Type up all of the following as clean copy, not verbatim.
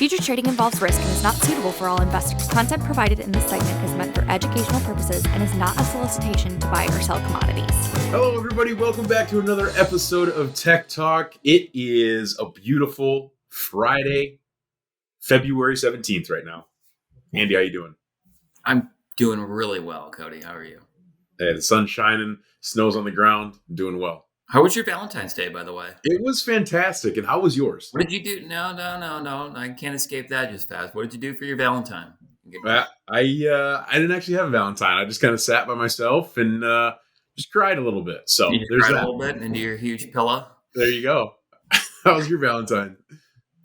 Futures trading involves risk and is not suitable for all investors. Content provided in this segment is meant for educational purposes and is not a solicitation to buy or sell commodities. Hello, everybody. Welcome back to another episode of Tech Talk. It is a beautiful Friday, February 17th right now. Andy, how you doing? I'm doing really well, Cody. How are you? Hey, the sun's shining, snow's on the ground. I'm doing well. How was your Valentine's Day, by the way? It was fantastic. And how was yours? What did you do? No. I can't escape that just fast. What did you do for your Valentine? I didn't actually have a Valentine. I just kind of sat by myself and just cried a little bit. So there's that. A little bit into your huge pillow. There you go. How was your Valentine?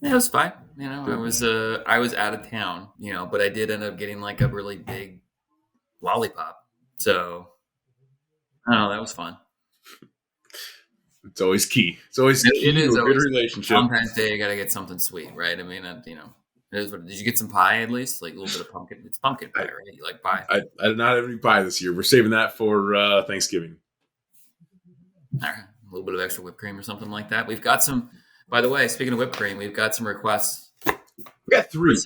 Yeah, it was fine. I was out of town, but I did end up getting like a really big lollipop. So I don't know, that was fun. It's always key. It's always key to a good relationship. Valentine's Day, you got to get something sweet, right? I mean, it is what, did you get some pie at least? Like a little bit of pumpkin? It's pumpkin pie, right? You like pie? I did not have any pie this year. We're saving that for Thanksgiving. All right. A little bit of extra whipped cream or something like that. We've got some, by the way, speaking of whipped cream, we've got some requests. We got three.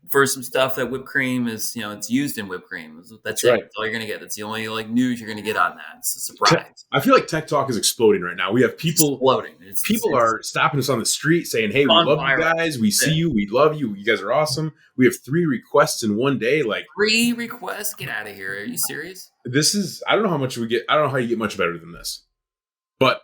For some stuff that whipped cream is, it's used in whipped cream. That's right. That's all you're going to get. That's the only news you're going to get on that. It's a surprise. I feel like Tech Talk is exploding right now. We have people exploding. People are stopping us on the street saying, "Hey, we love you guys. We see you. We love you. You guys are awesome." We have 3 requests in one day. 3 requests? Get out of here. Are you serious? This is, I don't know how much we get. I don't know how you get much better than this. But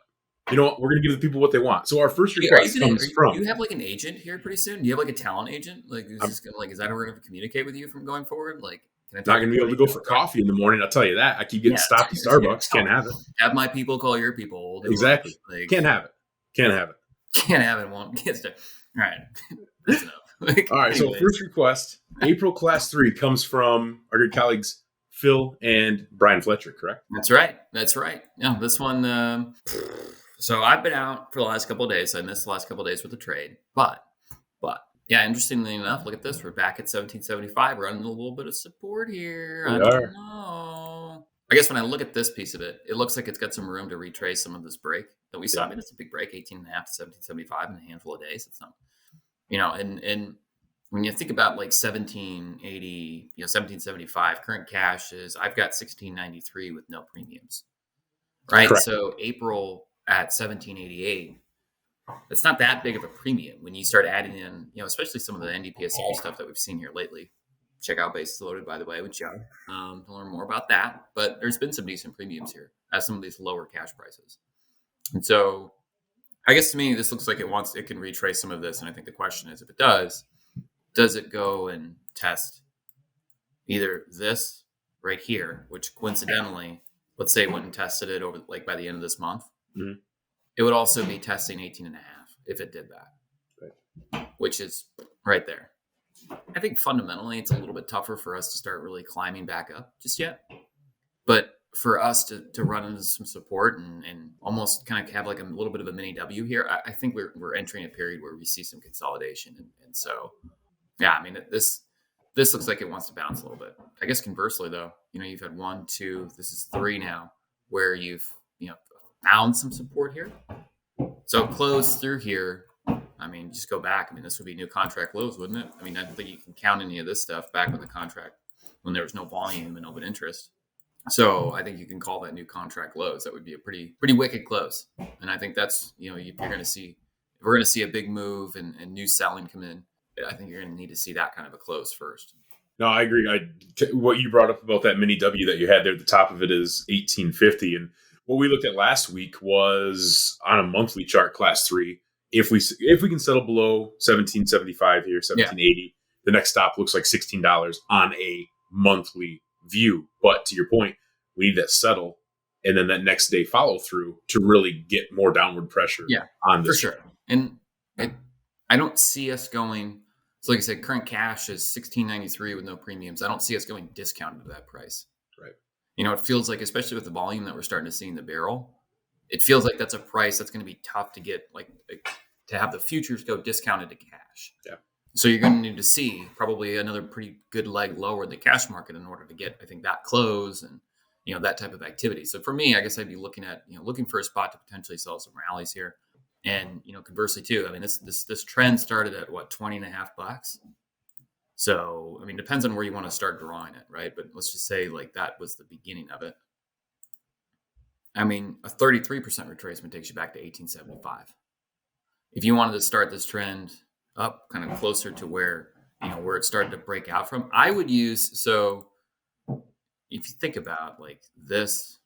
you know what? We're going to give the people what they want. So our first request comes from. Do you have an agent here pretty soon? Do you have a talent agent? Is that how we're going to communicate with you from going forward? Can I not going to be able to go for coffee in the morning. I'll tell you that. I keep getting stopped at Starbucks. Can't have it. Have my people call your people. Exactly. Can't have it. Can't have it. Can't have it. Won't. All right. That's enough. All right. So first request, April Class 3 comes from our good colleagues Phil and Brian Fletcher. Correct? That's right. Yeah. This one. So I've been out for the last couple of days. I missed the last couple of days with the trade, but yeah, interestingly enough, look at this. We're back at 1775. We're under a little bit of support here. I don't know. I guess when I look at this piece of it, it looks like it's got some room to retrace some of this break that we saw. I mean, it's a big break, 18.5 to 1775 in a handful of days. It's not, and when you think about 1780, 1775, current cash is, I've got 1693 with no premiums, right? Correct. So April at 1788, it's not that big of a premium when you start adding in, especially some of the NDPSL stuff that we've seen here lately. Check out Bases Loaded, by the way, with John to learn more about that. But there's been some decent premiums here at some of these lower cash prices. And so I guess to me, this looks like it can retrace some of this. And I think the question is, if it does it go and test either this right here, which coincidentally, let's say it went and tested it over by the end of this month. Mm-hmm. It would also be testing 18.5 if it did that, right, which is right there. I think fundamentally it's a little bit tougher for us to start really climbing back up just yet. But for us to run into some support and almost kind of have a little bit of a mini W here, I think we're entering a period where we see some consolidation. And so, yeah, I mean, this looks like it wants to bounce a little bit. I guess conversely, though, you've had 1, 2, this is 3 now, where you've, found some support here. So close through here. I mean, just go back. I mean, this would be new contract lows, wouldn't it? I mean, I don't think you can count any of this stuff back with the contract when there was no volume and open interest. So I think you can call that new contract lows. That would be a pretty wicked close. And I think that's, if we're going to see a big move and new selling come in, I think you're going to need to see that kind of a close first. No, I agree. What you brought up about that mini W that you had there at the top of it is 1850. And what we looked at last week was on a monthly chart, Class 3. If we can settle below 1775 here, 1780, the next stop looks like $16 on a monthly view. But to your point, we need that settle and then that next day follow through to really get more downward pressure on this. For sure. And I don't see us going. So like I said, current cash is 1693 with no premiums. I don't see us going discounted to that price. Right. It feels like, especially with the volume that we're starting to see in the barrel, it feels like that's a price that's going to be tough to get, to have the futures go discounted to cash. Yeah. So you're going to need to see probably another pretty good leg lower in the cash market in order to get, I think, that close and, that type of activity. So for me, I guess I'd be looking for a spot to potentially sell some rallies here And, conversely too, I mean, this trend started at what, 20.5 bucks. So, I mean, depends on where you want to start drawing it, right? But let's just say like that was the beginning of it. I mean, a 33% retracement takes you back to 1875. If you wanted to start this trend up kind of closer to where it started to break out from, I would use, so if you think about like this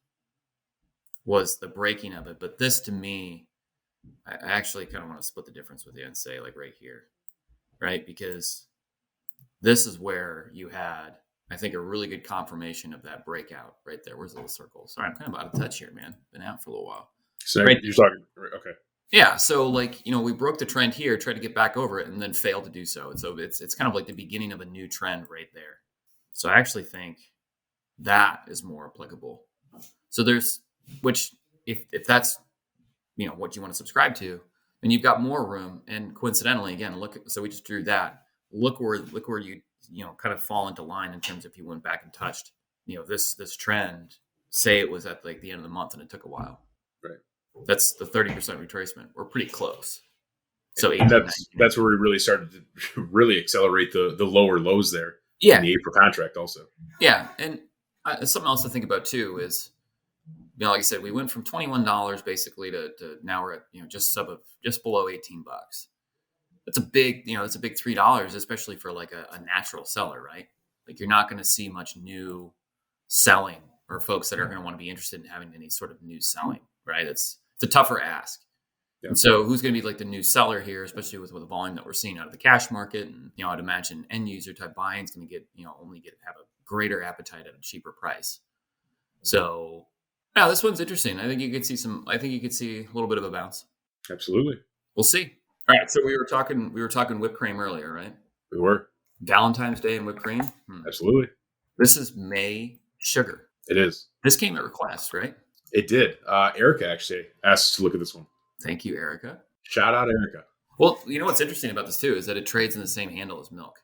was the breaking of it, but this to me, I actually kind of want to split the difference with you and say like right here, right? Because this is where you had, I think, a really good confirmation of that breakout right there. Where's the little circle? Sorry, I'm kind of out of touch here, man. Been out for a little while. So right. You're talking, okay. Yeah, so like, we broke the trend here, tried to get back over it, and then failed to do so. And so it's kind of like the beginning of a new trend right there. So I actually think that is more applicable. So there's, which if that's, what you want to subscribe to, then you've got more room. And coincidentally, again, so we just drew that. Look where you kind of fall into line in terms of if you went back and touched, this trend, say it was at like the end of the month and it took a while. Right. That's the 30% retracement. We're pretty close. So that's where we really started to really accelerate the lower lows there. Yeah. In the April contract also. Yeah. And something else to think about too is, like I said, we went from $21 basically to now we're at, just below 18 bucks. That's a big, it's a big $3, especially for like a natural seller, right? Like you're not going to see much new selling or folks that are going to want to be interested in having any sort of new selling, right? It's a tougher ask. Yeah. And so who's going to be like the new seller here, especially with the volume that we're seeing out of the cash market? And, I'd imagine end user type buying is going to get, have a greater appetite at a cheaper price. So yeah, this one's interesting. I think you could see a little bit of a bounce. Absolutely. We'll see. All right. So we were talking whipped cream earlier, right? We were. Valentine's Day and whipped cream. Absolutely. This is May sugar. It is. This came at request, right? It did. Erica actually asked us to look at this one. Thank you, Erica. Shout out, Erica. Well, what's interesting about this too is that it trades in the same handle as milk.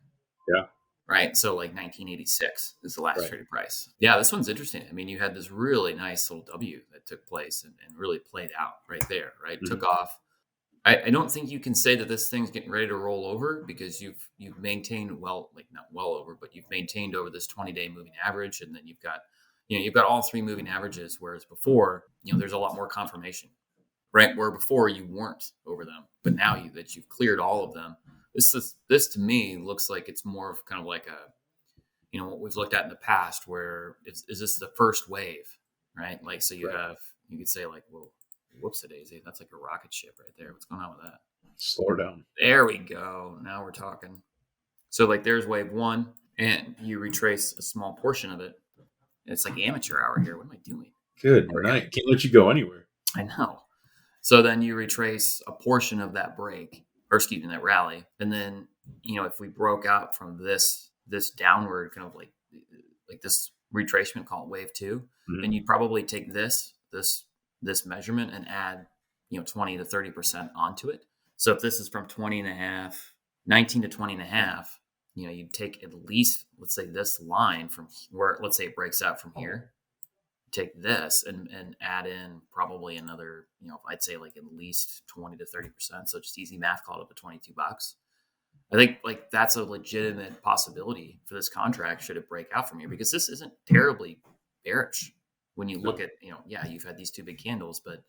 Yeah. Right. So like 1986 is the last traded price. Yeah. This one's interesting. I mean, you had this really nice little W that took place and really played out right there. Right. Mm-hmm. Took off. I don't think you can say that this thing's getting ready to roll over because you've maintained not well over, but you've maintained over this 20-day moving average. And then you've got all three moving averages. Whereas before, there's a lot more confirmation, right? Where before you weren't over them, but now that you've cleared all of them, this to me looks like it's more of kind of like a, what we've looked at in the past where is this the first wave, right? Like, so you could say like, whoa, whoops a daisy. That's like a rocket ship right there. What's going on with that? Slow her down. There we go. Now we're talking. So like there's wave one and you retrace a small portion of it. It's like amateur hour here. What am I doing? Good night. Can't let you go anywhere. I know. So then you retrace a portion of that that rally. And then, if we broke out from this downward kind of like this retracement called wave two, mm-hmm. then you'd probably take this measurement and add, 20 to 30% onto it. So if this is from 19 to 20 and a half, you'd take at least, let's say this line from where, let's say it breaks out from here, take this and add in probably another, I'd say like at least 20 to 30%. So just easy math, call it up to $22. I think like that's a legitimate possibility for this contract should it break out from here, because this isn't terribly bearish when you look at, you've had these two big candles, but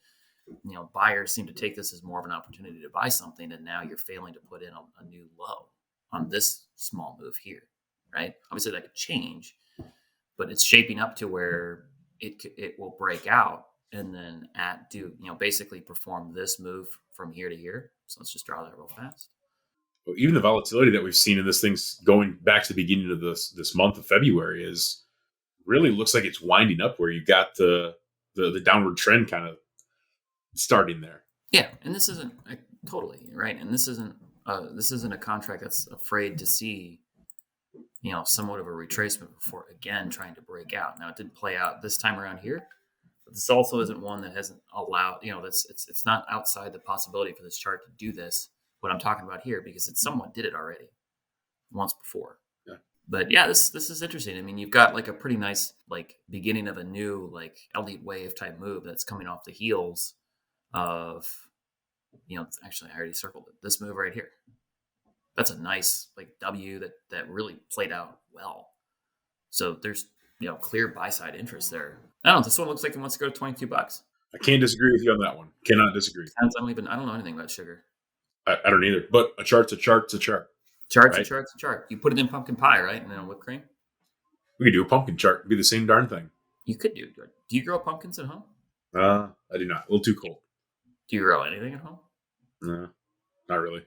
buyers seem to take this as more of an opportunity to buy something. And now you're failing to put in a new low on this small move here, right? Obviously that could change, but it's shaping up to where it will break out and then basically perform this move from here to here. So let's just draw that real fast. Well, even the volatility that we've seen in this thing's going back to the beginning of this month of February is really looks like it's winding up where you got the downward trend kind of starting there. Yeah. And this isn't totally right. And this isn't a contract that's afraid to see, somewhat of a retracement before again trying to break out. Now it didn't play out this time around here, but this also isn't one that hasn't allowed, it's not outside the possibility for this chart to do this, what I'm talking about here, because it somewhat did it already once before. Yeah. But yeah, this is interesting. I mean, you've got like a pretty nice like beginning of a new like elite wave type move that's coming off the heels of Actually, I already circled it. This move right here. That's a nice like W that really played out well. So there's clear buy side interest there. I don't know. This one looks like it wants to go to $22. I can't disagree with you on that one. Cannot disagree. I don't know anything about sugar. I don't either. But a chart's a chart's a chart. Chart's right? a chart's a chart. You put it in pumpkin pie, right? And then whipped cream. We could do a pumpkin chart. It'd be the same darn thing. You could do. Do you grow pumpkins at home? I do not. A little too cold. Do you grow anything at home? No, not really.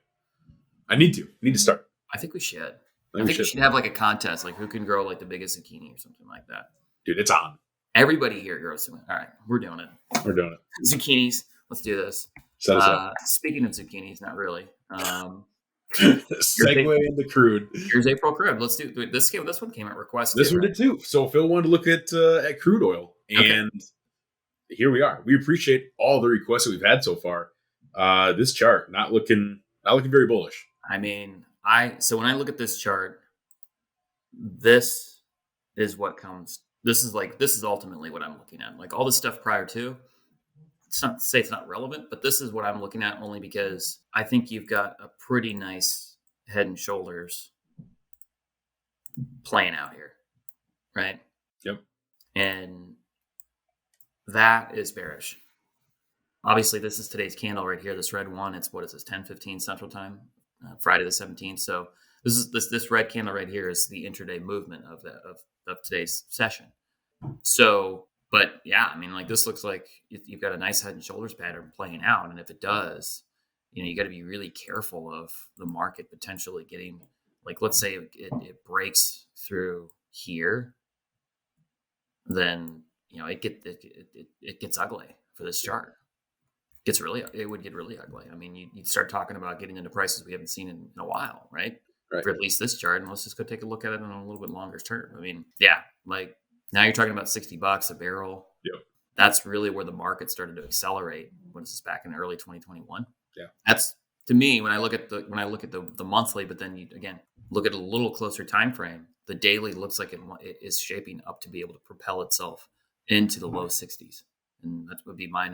I need to start. I think we should. I We think we should have like a contest, like who can grow like the biggest zucchini or something like that. Dude, it's on. Everybody here grows them. All right, we're doing it. We're doing it. Zucchinis. Let's do this. Set us up. Speaking of zucchinis, not really. Segue into crude. Here's April crude. Let's do this. This one came at request. This one did too. So Phil wanted to look at crude oil, and here we are. We appreciate all the requests that we've had so far. This chart not looking very bullish. I mean, so when I look at this chart, this is what comes. This is ultimately what I'm looking at. Like all the stuff prior to. It's not to say it's not relevant, but this is what I'm looking at only because I think you've got a pretty nice head and shoulders playing out here, right? Yep. And that is bearish. Obviously, this is today's candle right here. This red one, it's 10:15 Central Time, Friday the 17th. So this red candle right here is the intraday movement of today's session. So. But yeah, I mean, like this looks like you've got a nice head and shoulders pattern playing out. And if it does, you got to be really careful of the market potentially getting, like, let's say it breaks through here, then, it gets ugly for this chart. It would get really ugly. I mean, you'd start talking about getting into prices we haven't seen in a while, right? For at least this chart. And let's just go take a look at it on a little bit longer term. I mean, yeah, like, now you're talking about $60 a barrel. Yep. That's really where the market started to accelerate. When is this back in early 2021? Yeah. That's to me when I look at the monthly, but then you again look at a little closer time frame. The daily looks like it is shaping up to be able to propel itself into the low 60s, and that would be my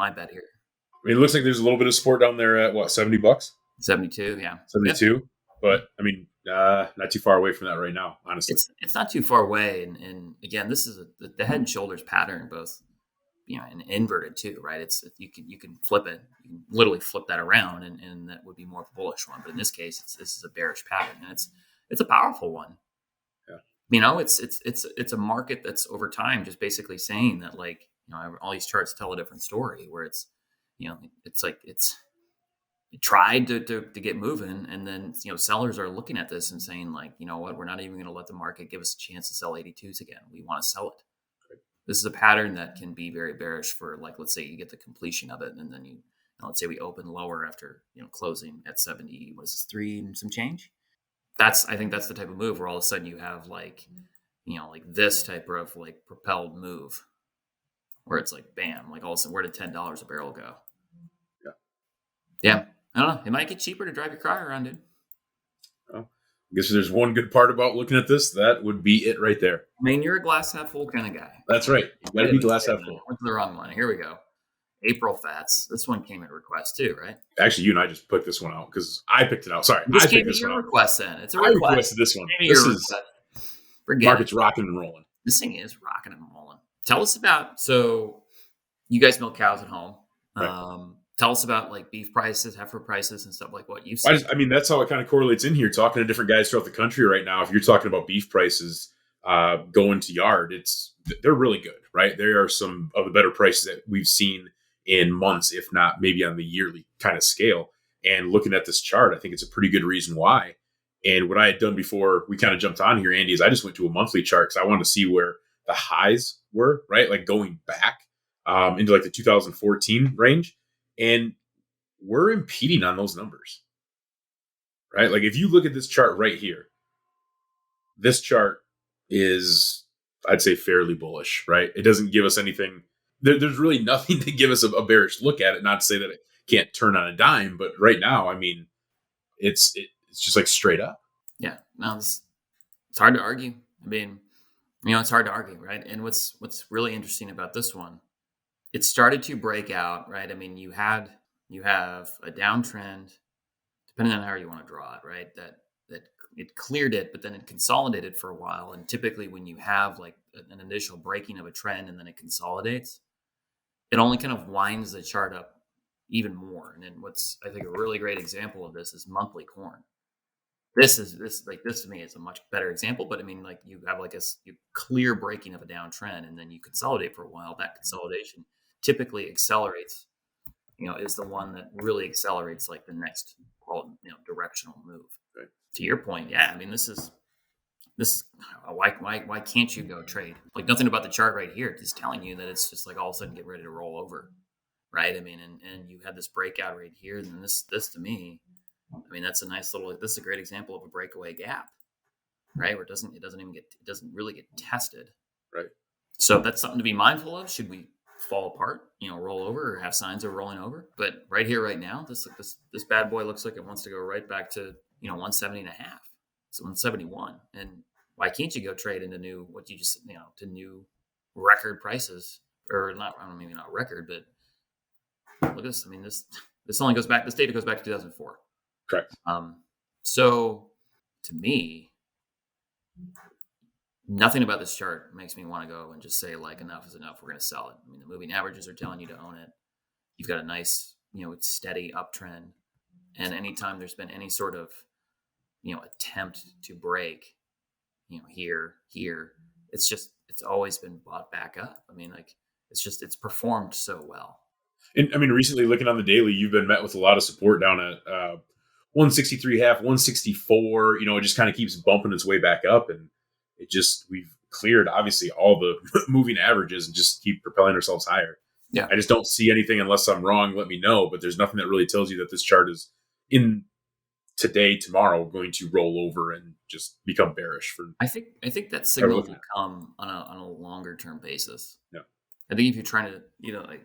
bet here. I mean, it looks like there's a little bit of support down there at $70. 72, yeah. 72. Yep. But I mean, not too far away from that right now, honestly. It's not too far away, and again, this is the head and shoulders pattern, both and inverted too, right? You can flip it, you can literally flip that around, and that would be more of a bullish one. But in this case, this is a bearish pattern, and it's a powerful one. Yeah, it's a market that's over time just basically saying that all these charts tell a different story, where it's it tried to get moving, and then sellers are looking at this and saying what, we're not even going to let the market give us a chance to sell 82s again. We want to sell it. This is a pattern that can be very bearish for let's say you get the completion of it, and then let's say we open lower after closing at 70. What is this, 3 and some change? I think that's the type of move where all of a sudden you have this type of propelled move where it's bam, all of a sudden where did $10 a barrel go? Yeah. I don't know. It might get cheaper to drive your car around, dude. Well, I guess if there's one good part about looking at this, that would be it right there. I mean, you're a glass half full kind of guy. That's right. You got to be glass half full. Went to the wrong one. Here we go. April fats. This one came at request too, right? Actually, you and I just picked this one out because I picked it out. Sorry, this I picked this one out. Request then. It's a request. I requested this one. This is market's rocking and rolling. This thing is rocking and rolling. Tell us about. So, you guys milk cows at home. Right. Tell us about beef prices, heifer prices, and stuff like what you see. I mean, that's how it kind of correlates in here. Talking to different guys throughout the country right now, if you're talking about beef prices going to yard, they're really good, right? There are some of the better prices that we've seen in months, if not maybe on the yearly kind of scale. And looking at this chart, I think it's a pretty good reason why. And what I had done before we kind of jumped on here, Andy, is I just went to a monthly chart because I wanted to see where the highs were, right? Going back into the 2014 range. And we're impeding on those numbers, right? If you look at this chart right here, this chart is, I'd say, fairly bullish, right? It doesn't give us anything. There's really nothing to give us a bearish look at it. Not to say that it can't turn on a dime, but right now, I mean, it's just straight up. Yeah, no, it's hard to argue. I mean, it's hard to argue, right? And what's really interesting about this one, it started to break out, right? I mean, you had you have a downtrend, depending on how you want to draw it, right? That it cleared it, but then it consolidated for a while. And typically when you have like an initial breaking of a trend and then it consolidates, it only kind of winds the chart up even more. And then what's, I think, a really great example of this is monthly corn. This to me is a much better example, but I mean, like you have like you clear breaking of a downtrend and then you consolidate for a while. That consolidation typically accelerates, is the one that really accelerates like the next, directional move. Right. To your point, yeah, I mean, this is why can't you go trade? Like nothing about the chart right here is telling you that it's just like all of a sudden get ready to roll over, right? I mean, and you had this breakout right here, and this to me, I mean, that's a nice little. This is a great example of a breakaway gap, right? Where it doesn't really get tested, right? So that's something to be mindful of. Should we fall apart, roll over, or have signs of rolling over? But right here, right now, this bad boy looks like it wants to go right back to 170.5. So 171, and why can't you go trade into new to new record prices, or not? I don't know, maybe not record, but look at this. I mean, this only goes back. This data goes back to 2004. Correct. So to me, nothing about this chart makes me want to go and just say like enough is enough. We're going to sell it. I mean, the moving averages are telling you to own it. You've got a nice, it's steady uptrend, and anytime there's been any sort of attempt to break, here, it's always been bought back up. I mean, like it's performed so well. And I mean, recently looking on the daily, you've been met with a lot of support down at 163.5, 164. It just kind of keeps bumping its way back up, and we've cleared obviously all the moving averages and just keep propelling ourselves higher. Yeah, I just don't see anything, unless I'm wrong, let me know. But there's nothing that really tells you that this chart is in today, tomorrow, going to roll over and just become bearish. I think that signal will come on a longer term basis. Yeah, I think if you're trying to,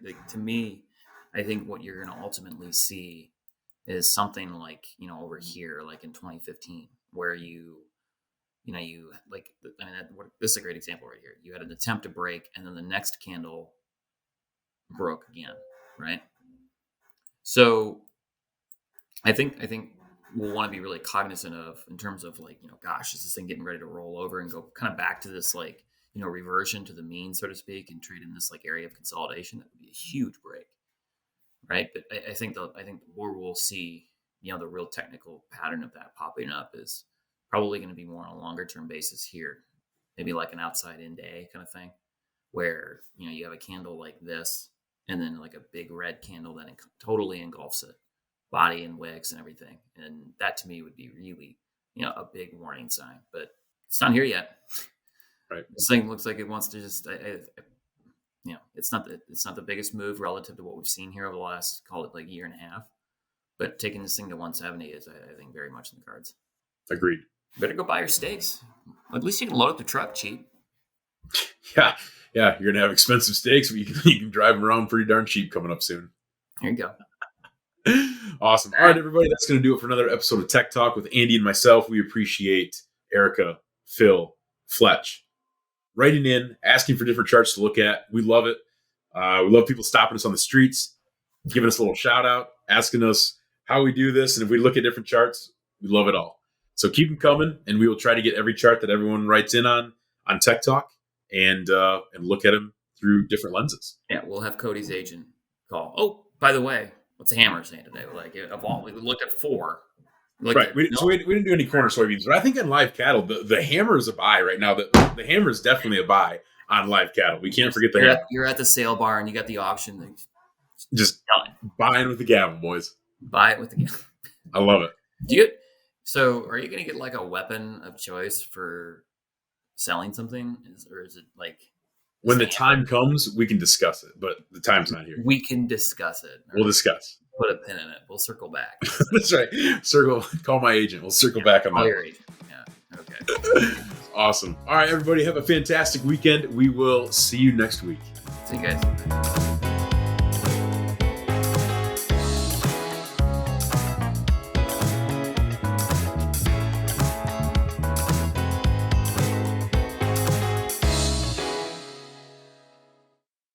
like to me, I think what you're going to ultimately see is something like, over here, like in 2015, where you like, I mean, this is a great example right here. You had an attempt to break, and then the next candle broke again, right? So I think we'll want to be really cognizant of, in terms of like, gosh, is this thing getting ready to roll over and go kind of back to this like, reversion to the mean, so to speak, and trade in this like area of consolidation? That would be a huge break, right? But I think where we'll see, the real technical pattern of that popping up is probably going to be more on a longer term basis here, maybe like an outside in day kind of thing, where you have a candle like this, and then like a big red candle that totally engulfs it, body and wicks and everything, and that to me would be really a big warning sign. But it's not here yet. Right. This thing looks like it wants to just it's not the biggest move relative to what we've seen here over the last, call it like year and a half, but taking this thing to 170 is, I think, very much in the cards. Agreed. Better go buy your steaks. At least you can load up the truck cheap. Yeah, you're gonna have expensive steaks, but you can drive them around pretty darn cheap coming up soon. Here you go. Awesome. All right, everybody, that's going to do it for another episode of Tech Talk with Andy and myself. We appreciate Erica, Phil, Fletch writing in, asking for different charts to look at. We love it. We love people stopping us on the streets, giving us a little shout out, asking us how we do this, and if we look at different charts. We love it all. So keep them coming, and we will try to get every chart that everyone writes in on Tech Talk and look at them through different lenses. Yeah, we'll have Cody's agent call. Oh, by the way, what's the hammer saying today? Like, we looked at 4. Right. We didn't do any corner soybeans, but I think in live cattle, the hammer is a buy right now. The hammer is definitely a buy on live cattle. We can't forget the hammer. You're at the sale bar and you got the auction. Just buying with the gavel, boys. Buy it with the gavel. I love it. So are you going to get like a weapon of choice for selling something? Or is it like... When the time comes, we can discuss it, but the time's not here. We can discuss it. We'll discuss. Put a pin in it. We'll circle back. That's right. Call my agent. We'll circle back on that. Call your agent. Yeah. Okay. Awesome. All right, everybody, have a fantastic weekend. We will see you next week. See you guys.